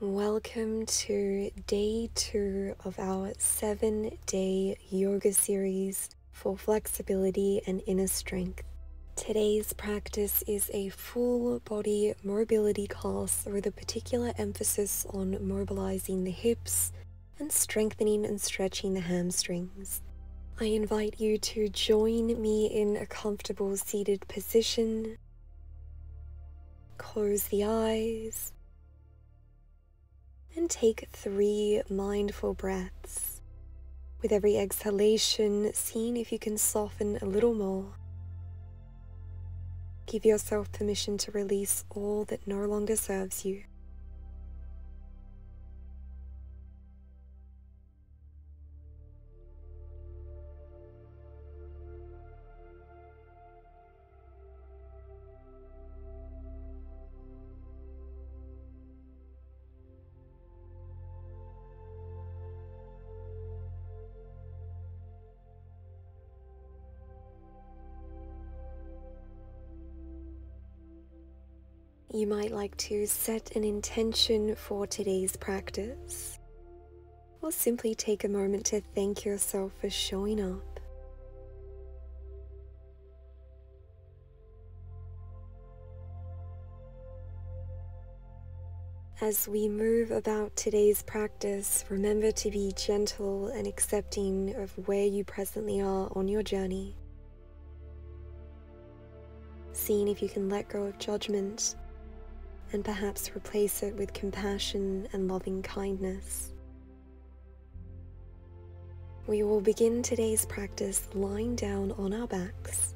Welcome to day 2 of our 7-day yoga series for flexibility and inner strength. Today's practice is a full body mobility class with a particular emphasis on mobilizing the hips and strengthening and stretching the hamstrings. I invite you to join me in a comfortable seated position. Close the eyes. And take 3 mindful breaths. With every exhalation, seeing if you can soften a little more. Give yourself permission to release all that no longer serves you. You might like to set an intention for today's practice, or simply take a moment to thank yourself for showing up. As we move about today's practice, remember to be gentle and accepting of where you presently are on your journey. Seeing if you can let go of judgment and perhaps replace it with compassion and loving kindness. We will begin today's practice lying down on our backs,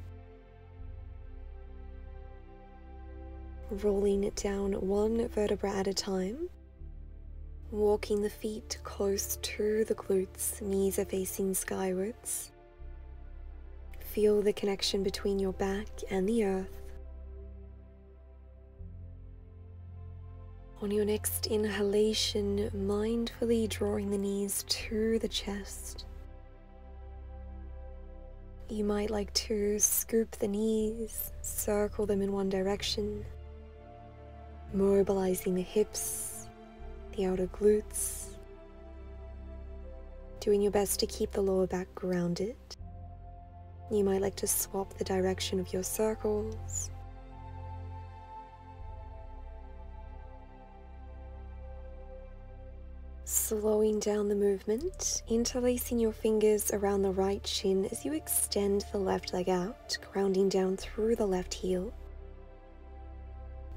rolling it down 1 vertebra at a time, walking the feet close to the glutes, knees are facing skywards. Feel the connection between your back and the earth. On your next inhalation, mindfully drawing the knees to the chest. You might like to scoop the knees, circle them in one direction, mobilizing the hips, the outer glutes, doing your best to keep the lower back grounded. You might like to swap the direction of your circles. Slowing down the movement, interlacing your fingers around the right shin as you extend the left leg out, grounding down through the left heel.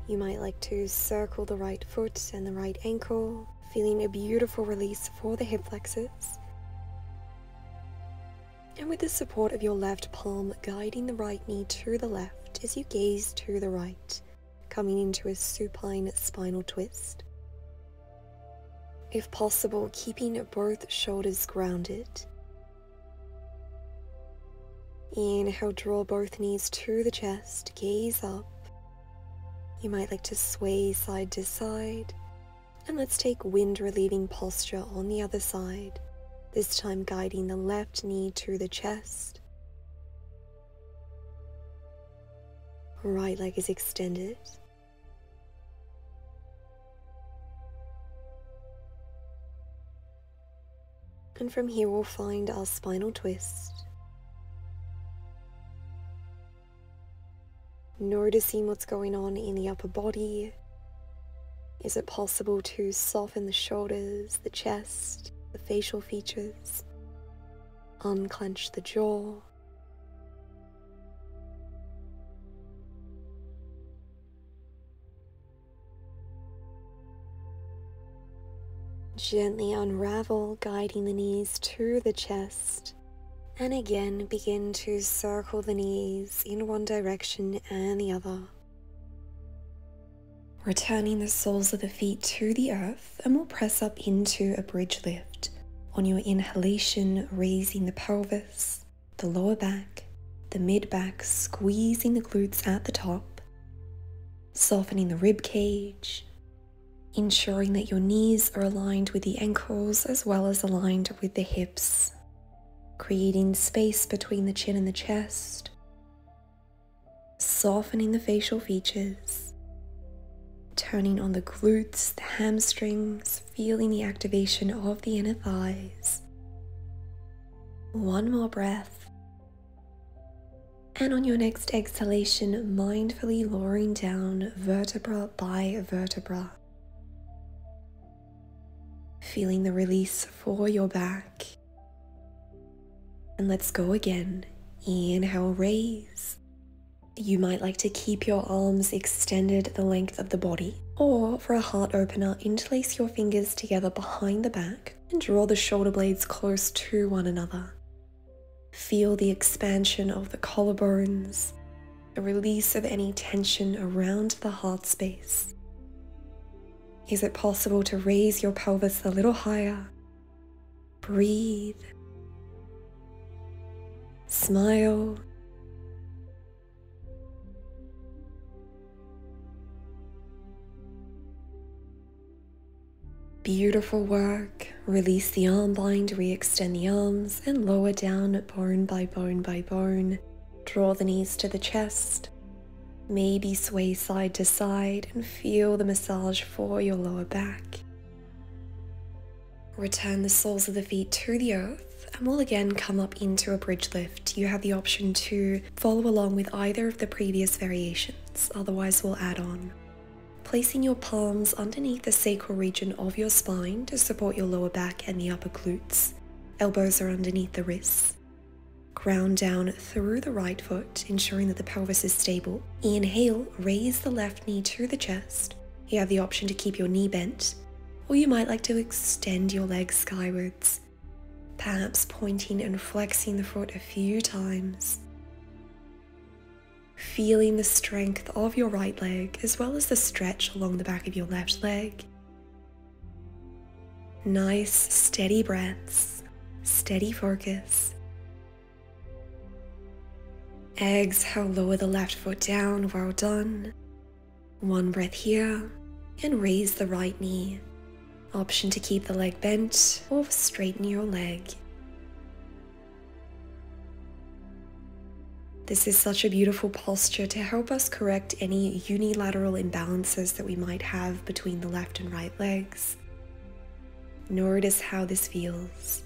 You might like to circle the right foot and the right ankle, feeling a beautiful release for the hip flexors. And with the support of your left palm, guiding the right knee to the left as you gaze to the right, coming into a supine spinal twist. If possible, keeping both shoulders grounded. Inhale, draw both knees to the chest, gaze up. You might like to sway side to side. And let's take wind relieving posture on the other side, this time guiding the left knee to the chest. Right leg is extended. And from here we'll find our spinal twist. Noticing what's going on in the upper body. Is it possible to soften the shoulders, the chest, the facial features? Unclench the jaw. Gently unravel, guiding the knees to the chest. And again, begin to circle the knees in one direction and the other. Returning the soles of the feet to the earth, and we'll press up into a bridge lift. On your inhalation, raising the pelvis, the lower back, the mid back, squeezing the glutes at the top, softening the rib cage, ensuring that your knees are aligned with the ankles as well as aligned with the hips, creating space between the chin and the chest, softening the facial features, turning on the glutes, the hamstrings, feeling the activation of the inner thighs. One more breath. And on your next exhalation, mindfully lowering down vertebra by vertebra. Feeling the release for your back. And let's go again. Inhale, raise. You might like to keep your arms extended the length of the body, or for a heart opener, interlace your fingers together behind the back and draw the shoulder blades close to one another. Feel the expansion of the collarbones, the release of any tension around the heart space. Is it possible to raise your pelvis a little higher? Breathe. Smile. Beautiful work. Release the arm bind, re-extend the arms, and lower down bone by bone by bone. Draw the knees to the chest. Maybe sway side to side and feel the massage for your lower back. Return the soles of the feet to the earth, and we'll again come up into a bridge lift. You have the option to follow along with either of the previous variations, otherwise we'll add on. Placing your palms underneath the sacral region of your spine to support your lower back and the upper glutes. Elbows are underneath the wrists. Ground down through the right foot, ensuring that the pelvis is stable. Inhale, raise the left knee to the chest. You have the option to keep your knee bent, or you might like to extend your legs skywards, perhaps pointing and flexing the foot a few times. Feeling the strength of your right leg as well as the stretch along the back of your left leg. Nice, steady breaths, steady focus. Exhale, lower the left foot down, well done. One breath here, and raise the right knee. Option to keep the leg bent or straighten your leg. This is such a beautiful posture to help us correct any unilateral imbalances that we might have between the left and right legs. Notice how this feels.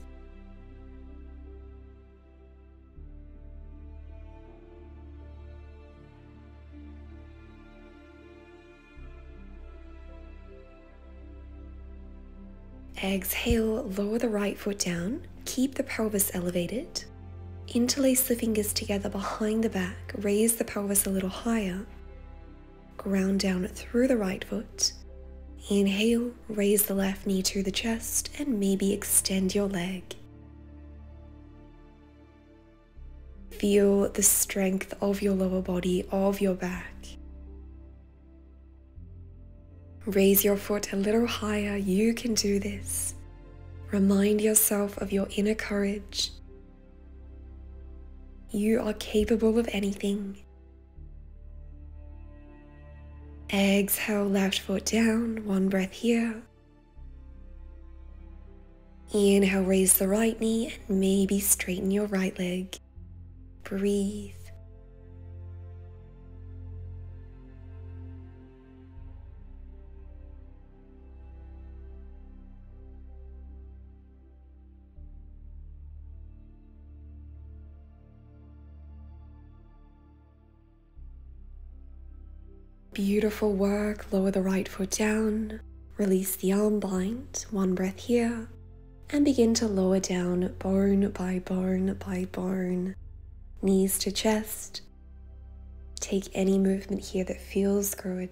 Exhale, lower the right foot down, keep the pelvis elevated. Interlace the fingers together behind the back, raise the pelvis a little higher. Ground down through the right foot. Inhale, raise the left knee to the chest and maybe extend your leg. Feel the strength of your lower body, of your back. Raise your foot a little higher, you can do this. Remind yourself of your inner courage. You are capable of anything. Exhale, left foot down, one breath here. Inhale, raise the right knee and maybe straighten your right leg. Breathe. Beautiful work. Lower the right foot down, release the arm bind, one breath here, and begin to lower down bone by bone by bone, knees to chest. Take any movement here that feels good.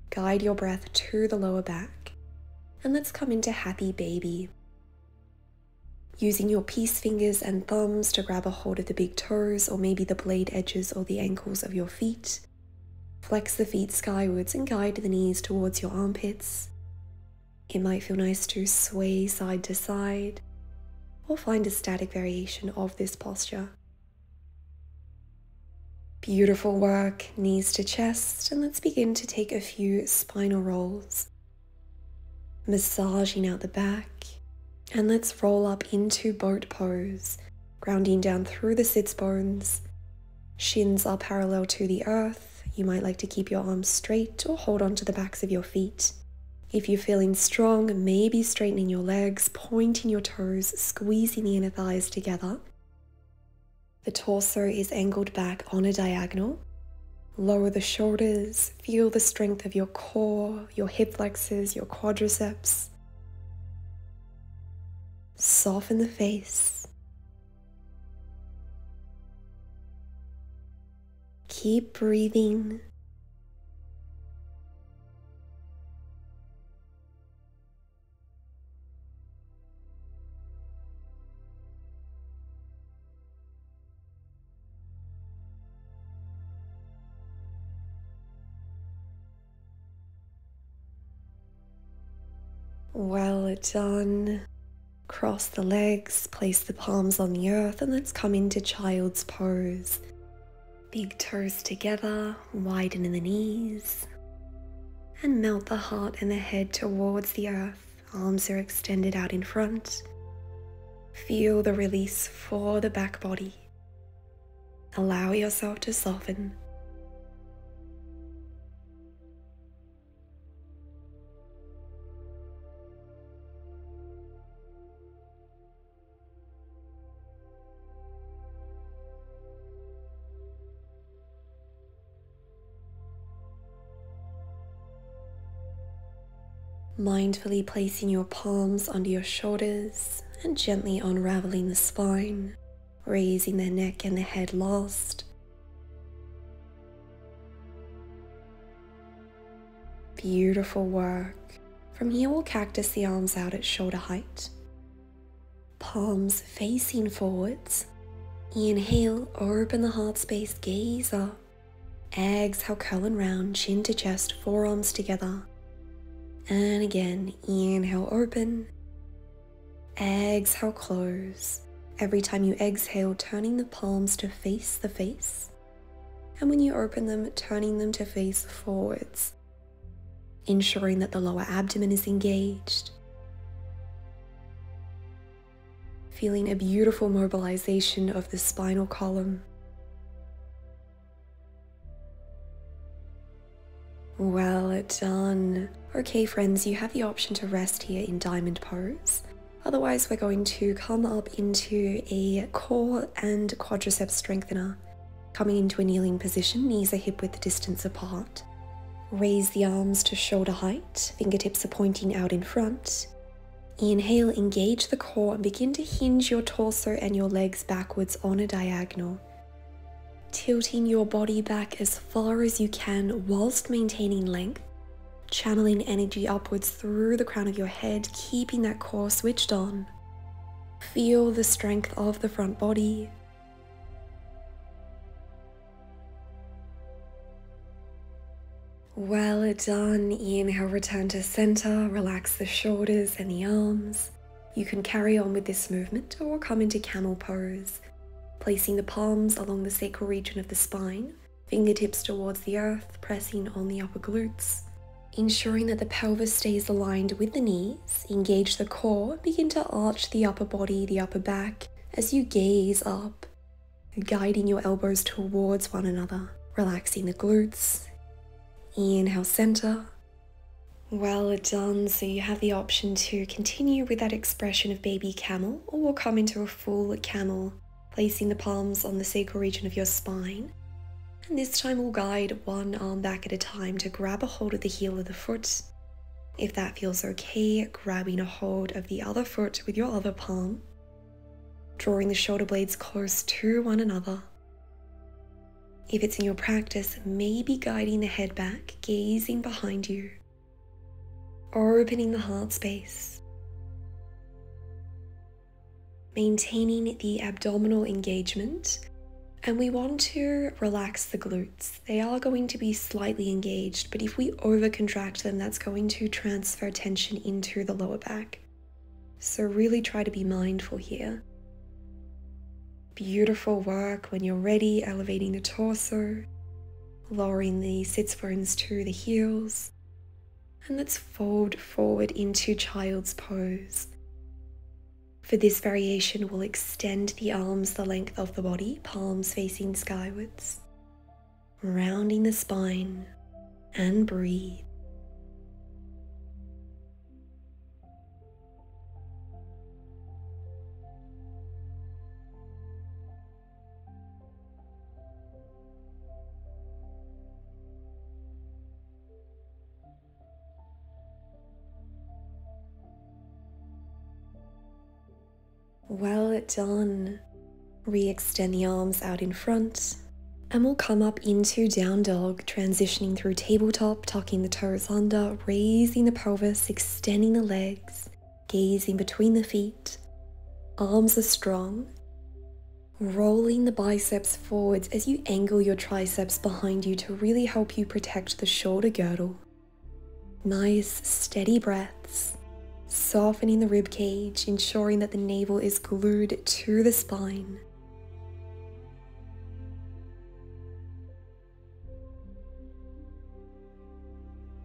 Guide your breath to the lower back, and let's come into happy baby. Using your peace fingers and thumbs to grab a hold of the big toes or maybe the blade edges or the ankles of your feet. Flex the feet skywards and guide the knees towards your armpits. It might feel nice to sway side to side or find a static variation of this posture. Beautiful work, knees to chest, and let's begin to take a few spinal rolls. Massaging out the back, and let's roll up into boat pose, grounding down through the sits bones. Shins are parallel to the earth. You might like to keep your arms straight or hold on to the backs of your feet. If you're feeling strong, maybe straightening your legs, pointing your toes, squeezing the inner thighs together. The torso is angled back on a diagonal. Lower the shoulders, feel the strength of your core, your hip flexors, your quadriceps. Soften the face. Keep breathing. Well done. Cross the legs, place the palms on the earth, and let's come into child's pose. Big toes together, widen in the knees, and melt the heart and the head towards the earth. Arms are extended out in front. Feel the release for the back body. Allow yourself to soften. Mindfully placing your palms under your shoulders and gently unraveling the spine, raising the neck and the head last. Beautiful work. From here we'll cactus the arms out at shoulder height. Palms facing forwards. Inhale, open the heart space, gaze up. Exhale, curl and round, chin to chest, forearms together. And again, inhale, open. Exhale, close. Every time you exhale, turning the palms to face the face. And when you open them, turning them to face forwards, ensuring that the lower abdomen is engaged. Feeling a beautiful mobilization of the spinal column. Well done. Okay friends, you have the option to rest here in diamond pose. Otherwise, we're going to come up into a core and quadriceps strengthener. Coming into a kneeling position, knees are hip width distance apart. Raise the arms to shoulder height, fingertips are pointing out in front. Inhale, engage the core and begin to hinge your torso and your legs backwards on a diagonal. Tilting your body back as far as you can whilst maintaining length. Channeling energy upwards through the crown of your head, keeping that core switched on. Feel the strength of the front body. Well done. Inhale, return to center, relax the shoulders and the arms. You can carry on with this movement or come into camel pose, placing the palms along the sacral region of the spine, fingertips towards the earth, pressing on the upper glutes. Ensuring that the pelvis stays aligned with the knees, engage the core, begin to arch the upper body, the upper back, as you gaze up, guiding your elbows towards one another, relaxing the glutes. Inhale, center. Well done. So you have the option to continue with that expression of baby camel, or we'll come into a full camel, placing the palms on the sacral region of your spine. And this time we'll guide one arm back at a time to grab a hold of the heel of the foot. If that feels okay, grabbing a hold of the other foot with your other palm, drawing the shoulder blades close to one another. If it's in your practice, maybe guiding the head back, gazing behind you, opening the heart space, maintaining the abdominal engagement. And we want to relax the glutes. They are going to be slightly engaged, but if we over-contract them, that's going to transfer tension into the lower back. So really try to be mindful here. Beautiful work. When you're ready, elevating the torso, lowering the sits bones to the heels. And let's fold forward into child's pose. For this variation, we'll extend the arms the length of the body, palms facing skywards. rounding the spine, and breathe. Well done. Re-extend the arms out in front, and we'll come up into down dog, transitioning through tabletop, tucking the toes under, raising the pelvis, extending the legs, gazing between the feet. Arms are strong, rolling the biceps forwards as you angle your triceps behind you to really help you protect the shoulder girdle. Nice, steady breaths. Softening the rib cage, ensuring that the navel is glued to the spine.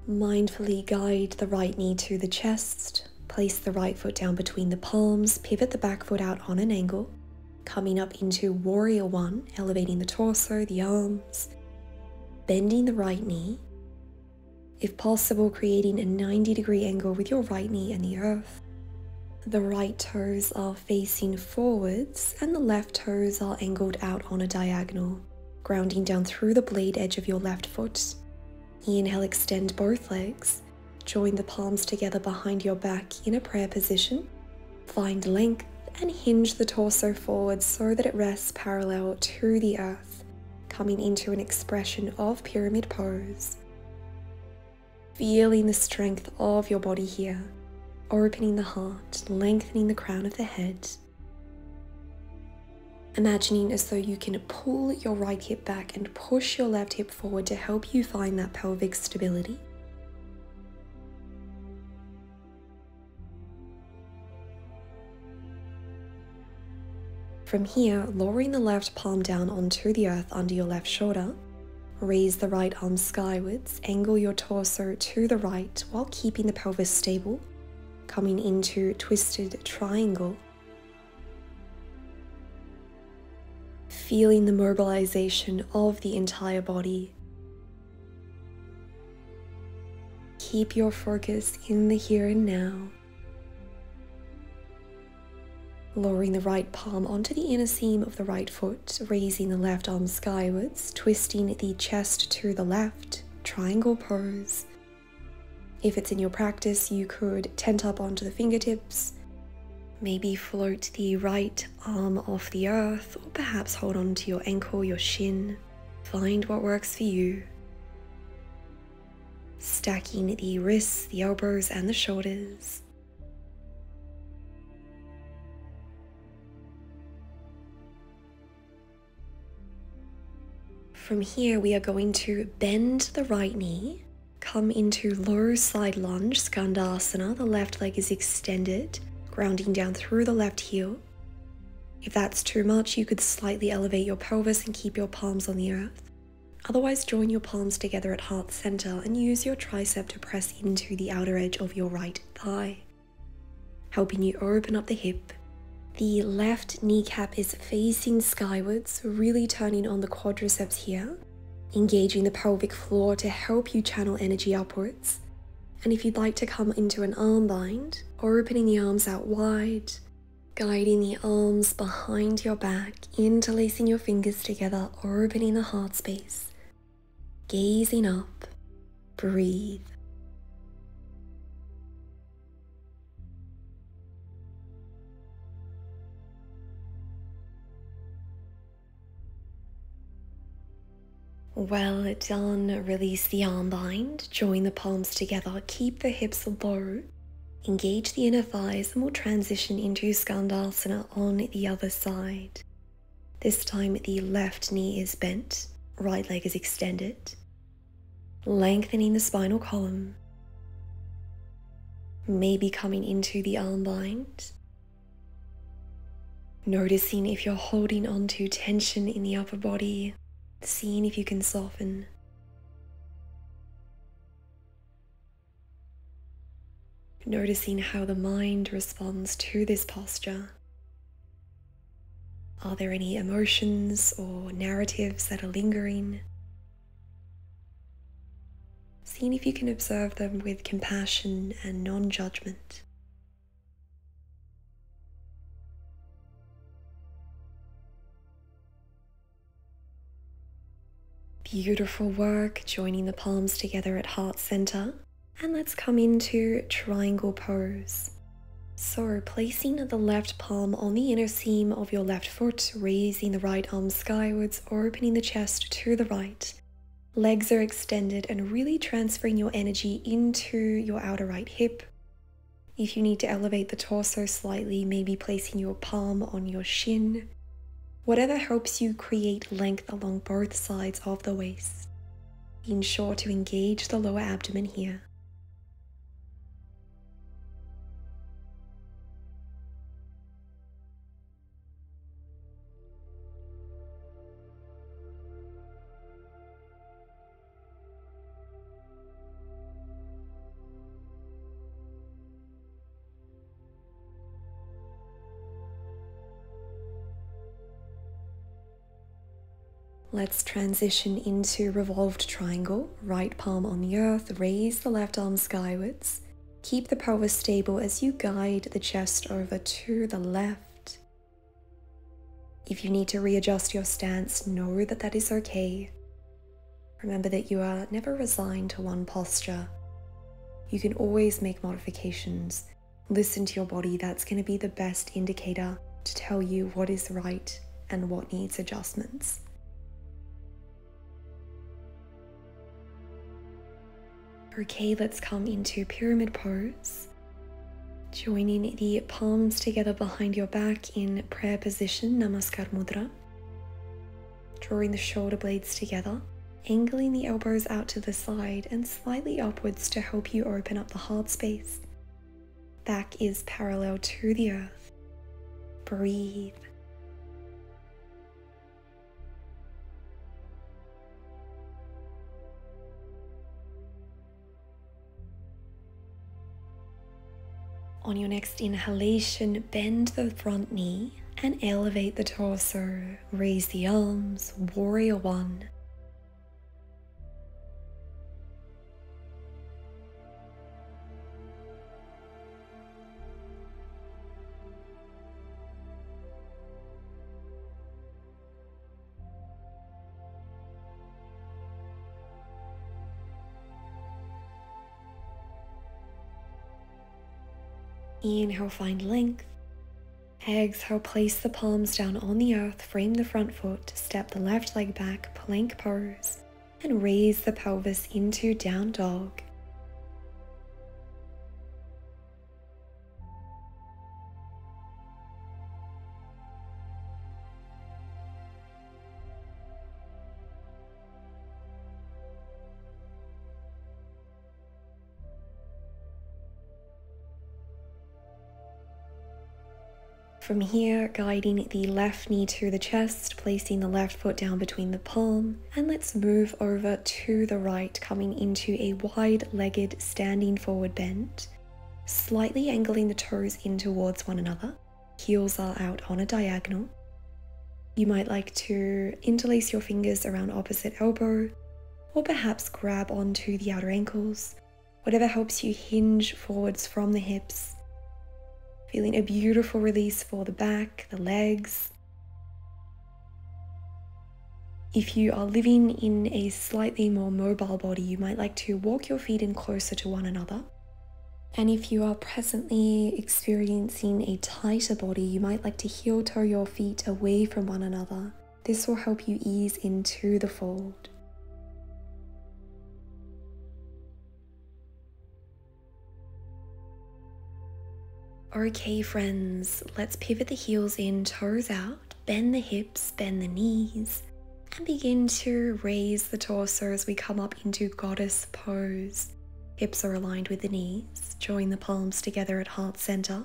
Mindfully guide the right knee to the chest, place the right foot down between the palms, pivot the back foot out on an angle, coming up into Warrior One, elevating the torso, the arms, bending the right knee, if possible creating a 90-degree angle with your right knee and the earth. The right toes are facing forwards and the left toes are angled out on a diagonal, grounding down through the blade edge of your left foot. Inhale, extend both legs, join the palms together behind your back in a prayer position. Find length and hinge the torso forward so that it rests parallel to the earth, coming into an expression of pyramid pose. Feeling the strength of your body here, opening the heart, lengthening the crown of the head. Imagining as though you can pull your right hip back and push your left hip forward to help you find that pelvic stability. From here, lowering the left palm down onto the earth under your left shoulder. Raise the right arm skywards, angle your torso to the right while keeping the pelvis stable, coming into twisted triangle. Feeling the mobilization of the entire body. Keep your focus in the here and now. Lowering the right palm onto the inner seam of the right foot, raising the left arm skywards, twisting the chest to the left, triangle pose. If it's in your practice, you could tent up onto the fingertips, maybe float the right arm off the earth, or perhaps hold on to your ankle, your shin. Find what works for you. Stacking the wrists, the elbows, and the shoulders. From here, we are going to bend the right knee, come into low side lunge, Skandasana. The left leg is extended, grounding down through the left heel. If that's too much, you could slightly elevate your pelvis and keep your palms on the earth. Otherwise, join your palms together at heart center and use your tricep to press into the outer edge of your right thigh, helping you open up the hip. The left kneecap is facing skywards, really turning on the quadriceps here, engaging the pelvic floor to help you channel energy upwards. And if you'd like to come into an arm bind, opening the arms out wide, guiding the arms behind your back, interlacing your fingers together, opening the heart space, gazing up, breathe. Well done. Release the arm bind, join the palms together, keep the hips low, engage the inner thighs, and we'll transition into Skandasana on the other side. This time the left knee is bent, right leg is extended, lengthening the spinal column, maybe coming into the arm bind. Noticing if you're holding on to tension in the upper body, seeing if you can soften. Noticing how the mind responds to this posture. Are there any emotions or narratives that are lingering? seeing if you can observe them with compassion and non-judgment. Beautiful work, joining the palms together at heart center. And let's come into triangle pose. So placing the left palm on the inner seam of your left foot, raising the right arm skywards, opening the chest to the right. Legs are extended and really transferring your energy into your outer right hip. If you need to elevate the torso slightly, maybe placing your palm on your shin. Whatever helps you create length along both sides of the waist. Being sure to engage the lower abdomen here. Let's transition into revolved triangle. Right palm on the earth, raise the left arm skywards. Keep the pelvis stable as you guide the chest over to the left. If you need to readjust your stance, know that that is okay. Remember that you are never resigned to one posture. You can always make modifications. Listen to your body. That's going to be the best indicator to tell you what is right and what needs adjustments. Okay, let's come into pyramid pose. Joining the palms together behind your back in prayer position, Namaskar Mudra. Drawing the shoulder blades together, angling the elbows out to the side and slightly upwards to help you open up the heart space. Back is parallel to the earth. Breathe. On your next inhalation, bend the front knee and elevate the torso. Raise the arms, warrior one. Inhale, find length. Exhale, place the palms down on the earth, frame the front foot, step the left leg back, plank pose, and raise the pelvis into down dog. From here, guiding the left knee to the chest, placing the left foot down between the palm, and let's move over to the right, coming into a wide-legged standing forward bend, slightly angling the toes in towards one another. Heels are out on a diagonal. You might like to interlace your fingers around opposite elbow, or perhaps grab onto the outer ankles, whatever helps you hinge forwards from the hips. Feeling a beautiful release for the back, the legs. If you are living in a slightly more mobile body, you might like to walk your feet in closer to one another. And if you are presently experiencing a tighter body, you might like to heel toe your feet away from one another. This will help you ease into the fold. Okay friends, let's pivot the heels in, toes out, bend the hips, bend the knees, and begin to raise the torso as we come up into goddess pose. Hips are aligned with the knees, join the palms together at heart center,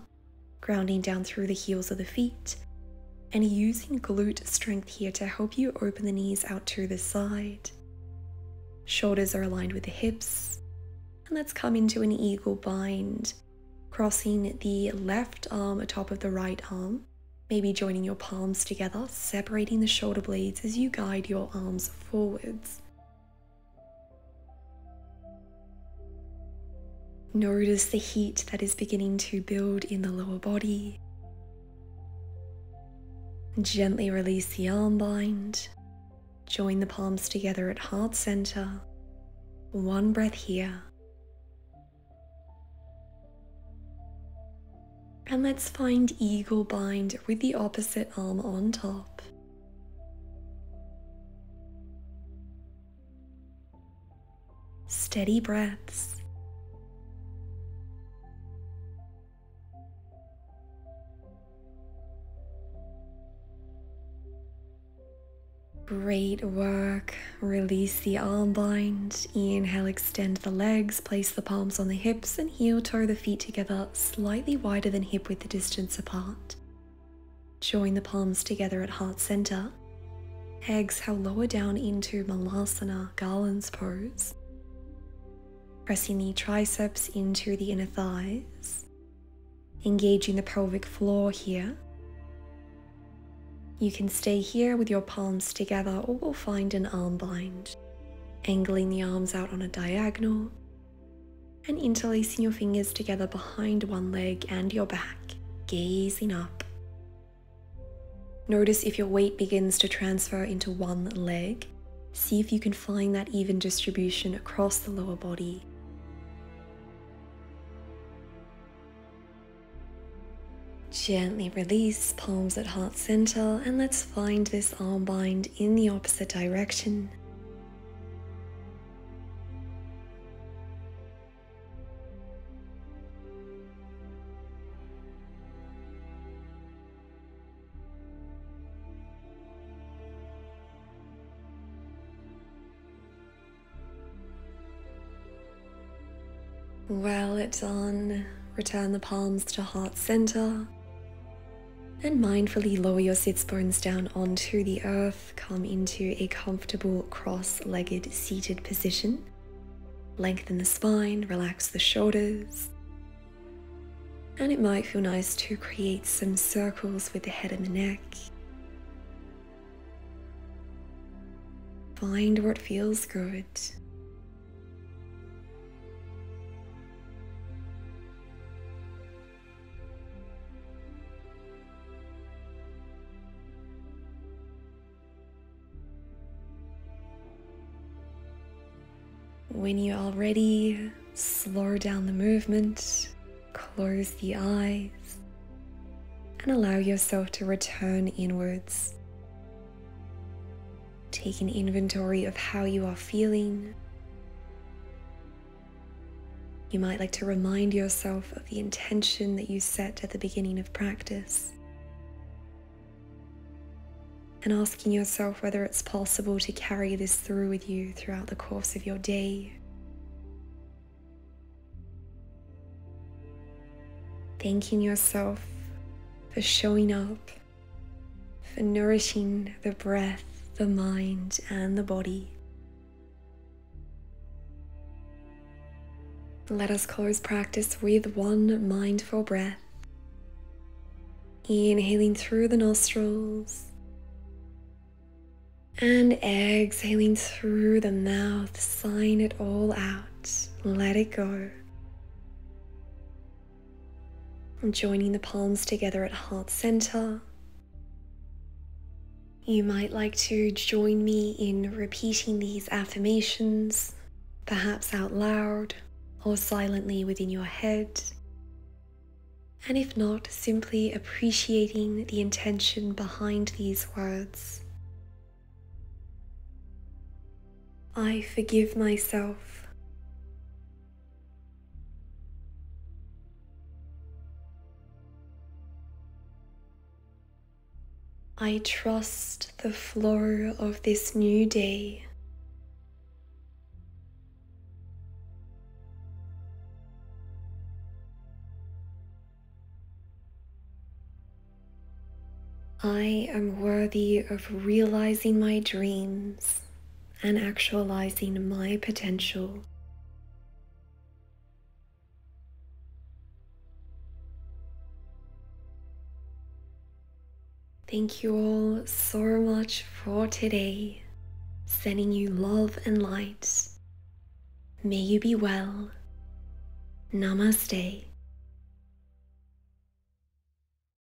grounding down through the heels of the feet, and using glute strength here to help you open the knees out to the side. Shoulders are aligned with the hips, and let's come into an eagle bind. Crossing the left arm atop of the right arm, maybe joining your palms together, separating the shoulder blades as you guide your arms forwards. Notice the heat that is beginning to build in the lower body. Gently release the arm bind. Join the palms together at heart center. One breath here. And let's find eagle bind with the opposite arm on top. Steady breaths. Great work. Release the arm bind. Inhale, extend the legs, place the palms on the hips and heel toe the feet together slightly wider than hip width distance apart. Join the palms together at heart center. Exhale, lower down into malasana, garland's pose. Pressing the triceps into the inner thighs. Engaging the pelvic floor here. You can stay here with your palms together or we'll find an arm bind. Angling the arms out on a diagonal and interlacing your fingers together behind one leg and your back, gazing up. Notice if your weight begins to transfer into one leg. See if you can find that even distribution across the lower body. Gently release, palms at heart center, and let's find this arm bind in the opposite direction. Well done. Return the palms to heart center. And mindfully lower your sits bones down onto the earth. Come into a comfortable cross-legged seated position. Lengthen the spine, relax the shoulders. And it might feel nice to create some circles with the head and the neck. Find what feels good. When you are ready, slow down the movement, close the eyes, and allow yourself to return inwards. Take an inventory of how you are feeling. You might like to remind yourself of the intention that you set at the beginning of practice. And asking yourself whether it's possible to carry this through with you throughout the course of your day. Thanking yourself for showing up, for nourishing the breath, the mind, and the body. Let us close practice with one mindful breath. Inhaling through the nostrils. And exhaling through the mouth, sign it all out. Let it go. I'm joining the palms together at heart center. You might like to join me in repeating these affirmations, perhaps out loud or silently within your head. And if not, simply appreciating the intention behind these words. I forgive myself. I trust the flow of this new day. I am worthy of realizing my dreams and actualizing my potential. Thank you all so much for today. Sending you love and light. May you be well. Namaste.